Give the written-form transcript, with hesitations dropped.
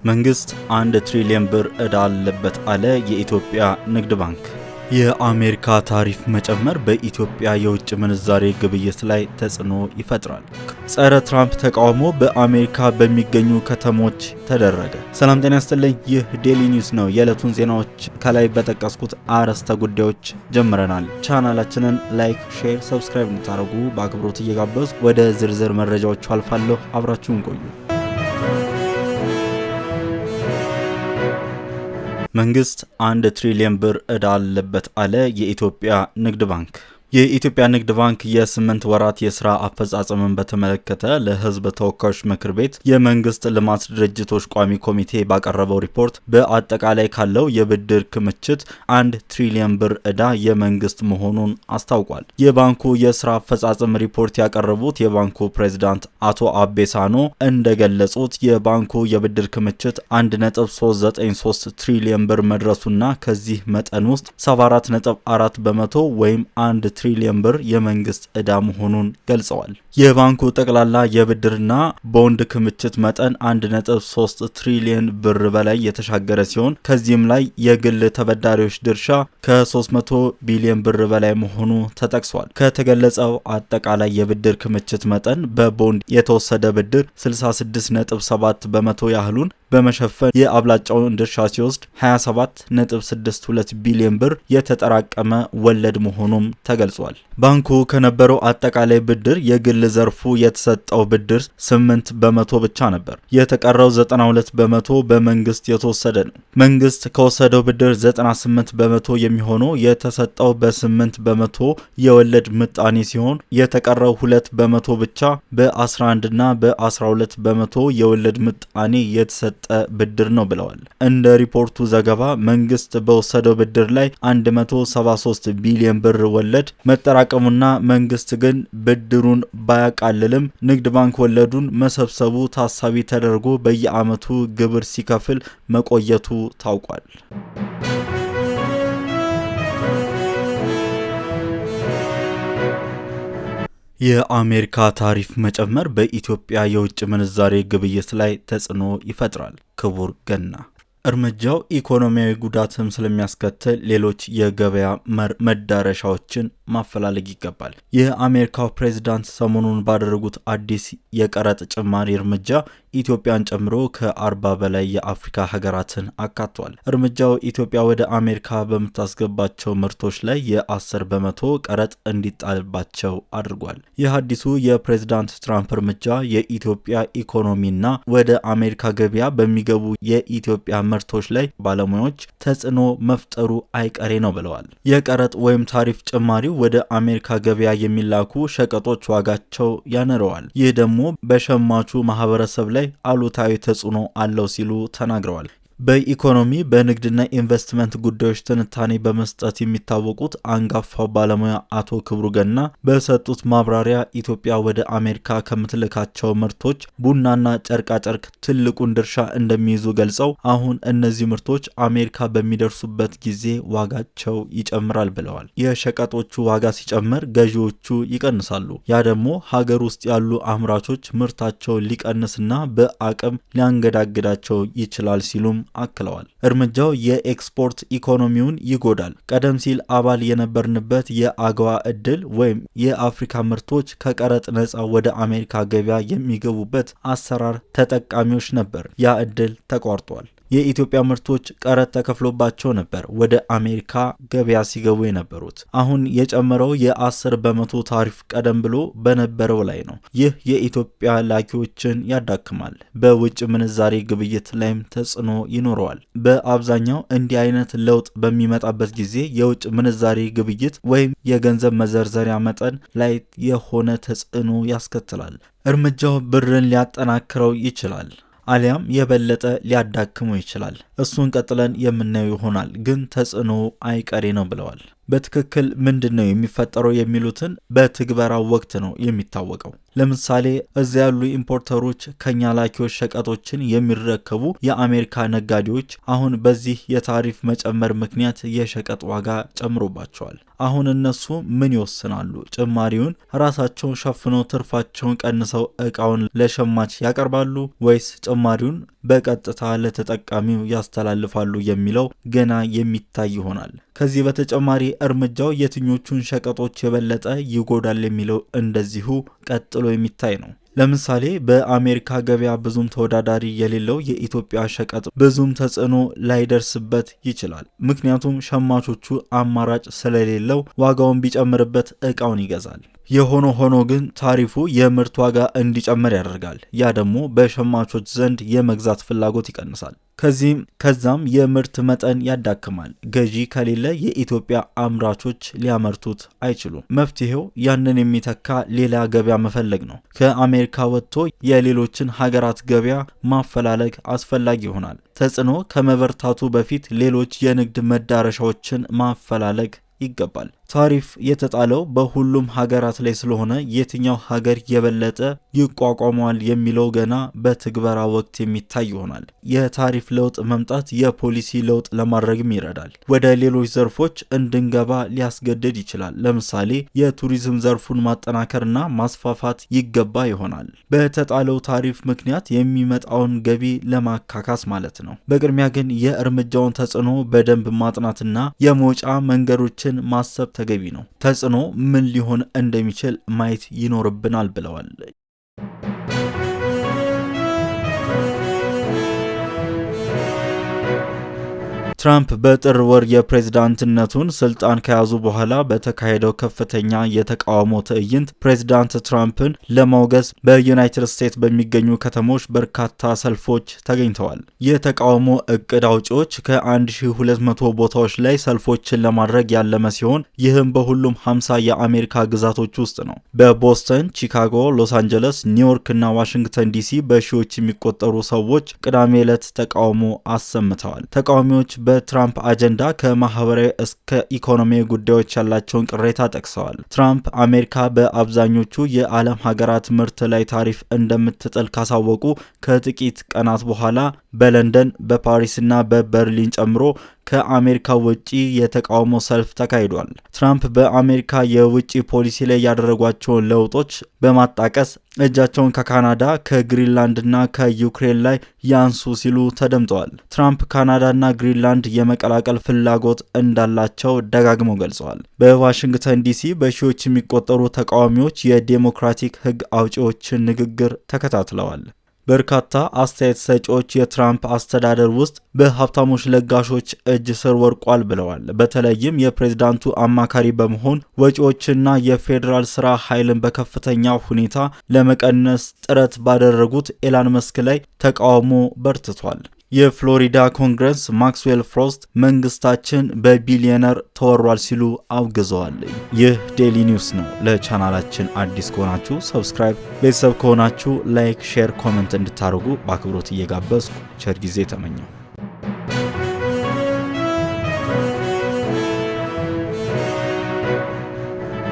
መንግስት 1 ትሪሊዮን ብር ዕዳ አለበት አለ የኢትዮጵያ ንግድ ባንክ። የአሜሪካ ታሪፍ መጨመር በኢትዮጵያ የውጭ ምንዛሬ ግብይት ላይ ተጽዕኖ ይፈጥራል። ጸረ ትራምፕ ተቃውሞ በአሜሪካ በሚገኙ ከተሞች ተደረገ። ሰላም ጤና ይስጥልኝ። ይህ ዴሊ ኒውስ ነው። የዕለቱን ዜናዎች ከላይ በጠቀስኩት አርዕስተ ጉዳዮች ጀምረናል። ቻናላችንን ላይክ፣ ሼር፣ ሰብስክራይብ እንድታደርጉ በአክብሮት እየጋበዝኩ ወደ ዝርዝር መረጃዎቹ አልፋለሁ። አብራችሁን ቆዩ። መንግስት 1 ትሪሊዮን ብር ዕዳ አለበት አለ የኢትዮጵያ ንግድ ባንክ። የኢትዮጵያ ንግድ ባንክ የ8 ወራት የስራ አፈጻጸምን በተመለከተ ለሕዝብ ተወካዮች ምክር ቤት የመንግስት ልማት ድርጅቶች ቋሚ ኮሚቴ ባቀረበው ሪፖርት በአጠቃላይ ካለው የብድር ክምችት 1 ትሪሊዮን ብር ዕዳ የመንግስት መሆኑን አስታውቋል። የባንኩ የስራ አፈጻጸም ሪፖርት ያቀረቡት የባንኩ ፕሬዝዳንት አቶ አቤ ሳኖ እንደገለጹት የባንኩ የብድር ክምችት 1.393 ትሪሊዮን ብር መድረሱና ከዚህ መጠን ውስጥ 74.4 በመቶ ወይም 1 ትሪሊዮን ብር የመንግስት ዕዳ መሆኑን ገልጸዋል። የባንኩ ጠቅላላ የብድርና ቦንድ ክምችት መጠን 1.3 ትሪሊዮን ብር በላይ የተሻገረ ሲሆን ከዚህም ላይ የግል ተበዳሪዎች ድርሻ ከ300 ቢሊዮን ብር በላይ መሆኑ ተጠቅሷል። ከተገለጸው አጠቃላይ የብድር ክምችት መጠን በቦንድ የተወሰደ ብድር 66.7 በመቶ ያህሉን በመሸፈን የአብላጫውን ድርሻ ሲወስድ 27.62 ቢሊዮን ብር የተጠራቀመ ወለድ መሆኑም ተገልጿል። ባንኩ ከነበረው አጠቃላይ ብድር የግል ዘርፉ የተሰጠው ብድር 8 በመቶ ብቻ ነበር። የተቀረው 92 በመቶ በመንግስት የተወሰደ ነው። መንግስት ከወሰደው ብድር 98 በመቶ የሚሆነው የተሰጠው በ8 በመቶ የወለድ ምጣኔ ሲሆን የተቀረው 2 በመቶ ብቻ በ11 እና በ12 በመቶ የወለድ ምጣኔ የተሰጠ ብድር ነው ብለዋል። እንደ ሪፖርቱ ዘገባ መንግስት በወሰደው ብድር ላይ 173 ቢሊዮን ብር ወለድ መጠራቀሙና መንግስት ግን ብድሩን ባያቃልልም ንግድ ባንክ ወለዱን መሰብሰቡ ታሳቢ ተደርጎ በየዓመቱ ግብር ሲከፍል መቆየቱ ታውቋል። የአሜሪካ ታሪፍ መጨመር በኢትዮጵያ የውጭ ምንዛሬ ግብይት ላይ ተጽዕኖ ይፈጥራል። ክቡር ገና እርምጃው ኢኮኖሚያዊ ጉዳትም ስለሚያስከትል ሌሎች የገበያ መዳረሻዎችን ማፈላለግ ይገባል። የአሜሪካው ፕሬዝዳንት ሰሞኑን ባደረጉት አዲስ የቀረጥ ጭማሪ እርምጃ ኢትዮጵያን ጨምሮ ከ40 በላይ የአፍሪካ ሀገራትን አካቷል። እርምጃው ኢትዮጵያ ወደ አሜሪካ በምታስገባቸው ምርቶች ላይ የ10 በመቶ ቀረጥ እንዲጣልባቸው አድርጓል። ይህ አዲሱ የፕሬዝዳንት ትራምፕ እርምጃ የኢትዮጵያ ኢኮኖሚና ወደ አሜሪካ ገበያ በሚገቡ የኢትዮጵያ ምርቶች ላይ ባለሙያዎች ተጽዕኖ መፍጠሩ አይቀሬ ነው ብለዋል። የቀረጥ ወይም ታሪፍ ጭማሪው ወደ አሜሪካ ገበያ የሚላኩ ሸቀጦች ዋጋቸው ያነረዋል። ይህ ደግሞ በሸማቹ ማህበረሰብ ላይ አሉታዊ ተጽዕኖ አለው ሲሉ ተናግረዋል። በኢኮኖሚ በንግድና ኢንቨስትመንት ጉዳዮች ትንታኔ በመስጠት የሚታወቁት አንጋፋው ባለሙያ አቶ ክብሩ ገና በሰጡት ማብራሪያ ኢትዮጵያ ወደ አሜሪካ ከምትልካቸው ምርቶች ቡናና ጨርቃጨርቅ ትልቁን ድርሻ እንደሚይዙ ገልጸው አሁን እነዚህ ምርቶች አሜሪካ በሚደርሱበት ጊዜ ዋጋቸው ይጨምራል ብለዋል። የሸቀጦቹ ዋጋ ሲጨምር ገዢዎቹ ይቀንሳሉ። ያ ደግሞ ሀገር ውስጥ ያሉ አምራቾች ምርታቸውን ሊቀንስና በአቅም ሊያንገዳግዳቸው ይችላል ሲሉም አክለዋል። እርምጃው የኤክስፖርት ኢኮኖሚውን ይጎዳል። ቀደም ሲል አባል የነበርንበት የአገዋ እድል ወይም የአፍሪካ ምርቶች ከቀረጥ ነፃ ወደ አሜሪካ ገበያ የሚገቡበት አሰራር ተጠቃሚዎች ነበር። ያ እድል ተቋርጧል። የኢትዮጵያ ምርቶች ቀረጥ ተከፍሎባቸው ነበር ወደ አሜሪካ ገበያ ሲገቡ የነበሩት። አሁን የጨመረው የ10 በመቶ ታሪፍ ቀደም ብሎ በነበረው ላይ ነው። ይህ የኢትዮጵያ ላኪዎችን ያዳክማል። በውጭ ምንዛሬ ግብይት ላይም ተጽዕኖ ይኖረዋል። በአብዛኛው እንዲህ አይነት ለውጥ በሚመጣበት ጊዜ የውጭ ምንዛሬ ግብይት ወይም የገንዘብ መዘርዘሪያ መጠን ላይ የሆነ ተጽዕኖ ያስከትላል። እርምጃው ብርን ሊያጠናክረው ይችላል አሊያም የበለጠ ሊያዳክመው ይችላል። እሱን ቀጥለን የምናየው ይሆናል፣ ግን ተጽዕኖ አይቀሬ ነው ብለዋል። በትክክል ምንድነው የሚፈጠረው የሚሉትን በትግበራው ወቅት ነው የሚታወቀው። ለምሳሌ እዚያ ያሉ ኢምፖርተሮች ከኛ ላኪዎች ሸቀጦችን የሚረከቡ የአሜሪካ ነጋዴዎች አሁን በዚህ የታሪፍ መጨመር ምክንያት የሸቀጥ ዋጋ ጨምሮባቸዋል። አሁን እነሱ ምን ይወስናሉ? ጭማሪውን ራሳቸውን ሸፍነው ትርፋቸውን ቀንሰው እቃውን ለሸማች ያቀርባሉ ወይስ ጭማሪውን በቀጥታ ለተጠቃሚው ያስተላልፋሉ የሚለው ገና የሚታይ ይሆናል። ከዚህ በተጨማሪ እርምጃው የትኞቹን ሸቀጦች የበለጠ ይጎዳል የሚለው እንደዚሁ ቀጥሎ የሚታይ ነው። ለምሳሌ በአሜሪካ ገበያ ብዙም ተወዳዳሪ የሌለው የኢትዮጵያ ሸቀጥ ብዙም ተጽዕኖ ላይደርስበት ይችላል። ምክንያቱም ሸማቾቹ አማራጭ ስለሌለው ዋጋውን ቢጨምርበት እቃውን ይገዛል። የሆነ ሆኖ ግን ታሪፉ የምርት ዋጋ እንዲጨምር ያደርጋል። ያ ደግሞ በሸማቾች ዘንድ የመግዛት ፍላጎት ይቀንሳል። ከዛም የምርት መጠን ያዳክማል። ገዢ ከሌለ የኢትዮጵያ አምራቾች ሊያመርቱት አይችሉም። መፍትሄው ያንን የሚተካ ሌላ ገበያ መፈለግ ነው። ከአሜሪካ ወጥቶ የሌሎችን ሀገራት ገበያ ማፈላለግ አስፈላጊ ይሆናል። ተጽዕኖ ከመበርታቱ በፊት ሌሎች የንግድ መዳረሻዎችን ማፈላለግ ይገባል። ታሪፍ የተጣለው በሁሉም ሀገራት ላይ ስለሆነ የትኛው ሀገር የበለጠ ይቋቋመዋል የሚለው ገና በትግበራ ወቅት የሚታይ ይሆናል። የታሪፍ ለውጥ መምጣት የፖሊሲ ለውጥ ለማድረግም ይረዳል። ወደ ሌሎች ዘርፎች እንድንገባ ሊያስገድድ ይችላል። ለምሳሌ የቱሪዝም ዘርፉን ማጠናከርና ማስፋፋት ይገባ ይሆናል። በተጣለው ታሪፍ ምክንያት የሚመጣውን ገቢ ለማካካስ ማለት ነው። በቅድሚያ ግን የእርምጃውን ተጽዕኖ በደንብ ማጥናትና የመውጫ መንገዶችን ማሰብ ተገቢ ነው። ተጽዕኖ ምን ሊሆን እንደሚችል ማየት ይኖርብናል ብለዋል። ትራምፕ በጥር ወር የፕሬዝዳንትነቱን ስልጣን ከያዙ በኋላ በተካሄደው ከፍተኛ የተቃውሞ ትዕይንት ፕሬዝዳንት ትራምፕን ለማውገዝ በዩናይትድ ስቴትስ በሚገኙ ከተሞች በርካታ ሰልፎች ተገኝተዋል። የተቃውሞ እቅድ አውጪዎች ከ1200 ቦታዎች ላይ ሰልፎችን ለማድረግ ያለመ ሲሆን ይህም በሁሉም 50 የአሜሪካ ግዛቶች ውስጥ ነው። በቦስተን፣ ቺካጎ፣ ሎስ አንጀለስ፣ ኒውዮርክ እና ዋሽንግተን ዲሲ በሺዎች የሚቆጠሩ ሰዎች ቅዳሜ ዕለት ተቃውሞ አሰምተዋል። ተቃዋሚዎች በትራምፕ አጀንዳ ከማህበራዊ እስከ ኢኮኖሚያዊ ጉዳዮች ያላቸውን ቅሬታ ጠቅሰዋል። ትራምፕ አሜሪካ በአብዛኞቹ የዓለም ሀገራት ምርት ላይ ታሪፍ እንደምትጥል ካሳወቁ ከጥቂት ቀናት በኋላ በለንደን በፓሪስና በበርሊን ጨምሮ ከአሜሪካ ውጪ የተቃውሞ ሰልፍ ተካሂዷል። ትራምፕ በአሜሪካ የውጪ ፖሊሲ ላይ ያደረጓቸውን ለውጦች በማጣቀስ እጃቸውን ከካናዳ ከግሪንላንድና ከዩክሬን ላይ ያንሱ ሲሉ ተደምጠዋል። ትራምፕ ካናዳና ግሪንላንድ የመቀላቀል ፍላጎት እንዳላቸው ደጋግመው ገልጸዋል። በዋሽንግተን ዲሲ በሺዎች የሚቆጠሩ ተቃዋሚዎች የዴሞክራቲክ ሕግ አውጪዎችን ንግግር ተከታትለዋል። በርካታ አስተያየት ሰጪዎች የትራምፕ አስተዳደር ውስጥ በሀብታሞች ለጋሾች እጅ ስር ወድቋል ብለዋል። በተለይም የፕሬዝዳንቱ አማካሪ በመሆን ወጪዎችና የፌዴራል ስራ ኃይልን በከፍተኛ ሁኔታ ለመቀነስ ጥረት ባደረጉት ኤላን መስክ ላይ ተቃውሞ በርትቷል። የፍሎሪዳ ኮንግረስ ማክስዌል ፍሮስት መንግስታችን በቢሊዮነር ተወሯል ሲሉ አውግዘዋል። ይህ ዴሊ ኒውስ ነው። ለቻናላችን አዲስ ከሆናችሁ ሰብስክራይብ፣ ቤተሰብ ከሆናችሁ ላይክ፣ ሼር፣ ኮመንት እንድታደርጉ በአክብሮት እየጋበዝኩ ቸር ጊዜ ተመኘው።